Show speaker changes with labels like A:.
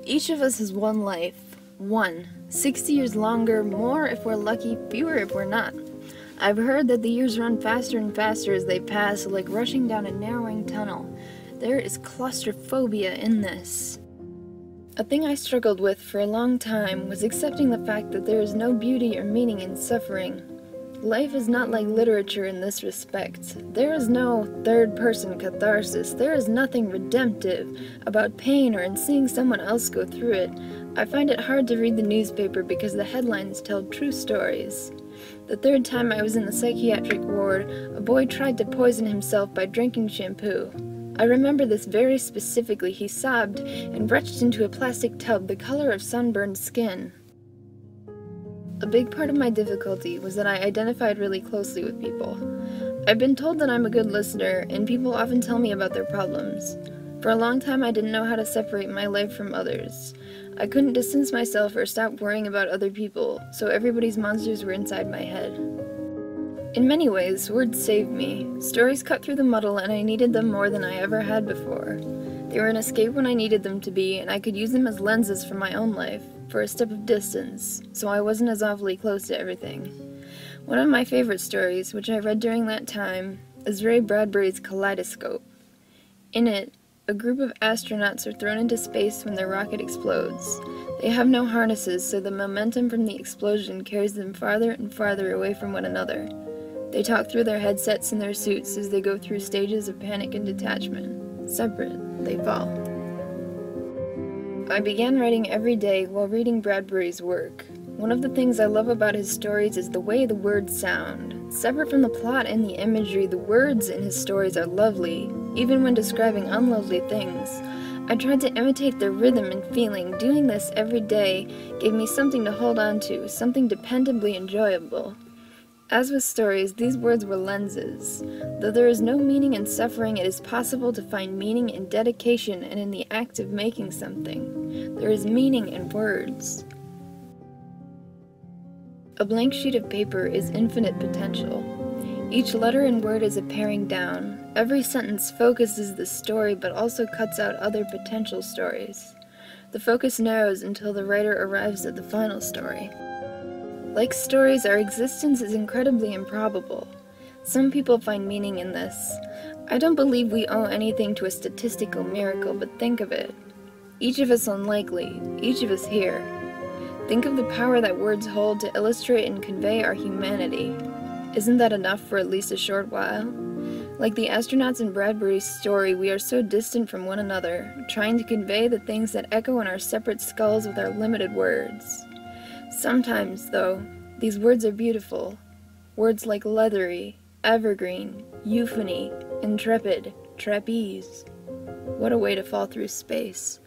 A: Each of us has one life. One. 60 years longer, more if we're lucky, fewer if we're not. I've heard that the years run faster and faster as they pass, like rushing down a narrowing tunnel. There is claustrophobia in this. A thing I struggled with for a long time was accepting the fact that there is no beauty or meaning in suffering. Life is not like literature in this respect. There is no third-person catharsis. There is nothing redemptive about pain or in seeing someone else go through it. I find it hard to read the newspaper because the headlines tell true stories. The third time I was in the psychiatric ward, a boy tried to poison himself by drinking shampoo. I remember this very specifically. He sobbed and retched into a plastic tub the color of sunburned skin. A big part of my difficulty was that I identified really closely with people. I've been told that I'm a good listener, and people often tell me about their problems. For a long time I didn't know how to separate my life from others. I couldn't distance myself or stop worrying about other people, so everybody's monsters were inside my head. In many ways, words saved me. Stories cut through the muddle, and I needed them more than I ever had before. They were an escape when I needed them to be, and I could use them as lenses for my own life, for a step of distance, so I wasn't as awfully close to everything. One of my favorite stories, which I read during that time, is Ray Bradbury's Kaleidoscope. In it, a group of astronauts are thrown into space when their rocket explodes. They have no harnesses, so the momentum from the explosion carries them farther and farther away from one another. They talk through their headsets and their suits as they go through stages of panic and detachment. Separate, they fall. I began writing every day while reading Bradbury's work. One of the things I love about his stories is the way the words sound. Separate from the plot and the imagery, the words in his stories are lovely, even when describing unlovely things. I tried to imitate their rhythm and feeling. Doing this every day gave me something to hold on to, something dependably enjoyable. As with stories, these words were lenses. Though there is no meaning in suffering, it is possible to find meaning in dedication and in the act of making something. There is meaning in words. A blank sheet of paper is infinite potential. Each letter and word is a paring down. Every sentence focuses the story but also cuts out other potential stories. The focus narrows until the writer arrives at the final story. Like stories, our existence is incredibly improbable. Some people find meaning in this. I don't believe we owe anything to a statistical miracle, but think of it. Each of us unlikely, each of us here. Think of the power that words hold to illustrate and convey our humanity. Isn't that enough for at least a short while? Like the astronauts in Bradbury's story, we are so distant from one another, trying to convey the things that echo in our separate skulls with our limited words. Sometimes, though, these words are beautiful. Words like leathery, evergreen, euphony, intrepid, trapeze. What a way to fall through space.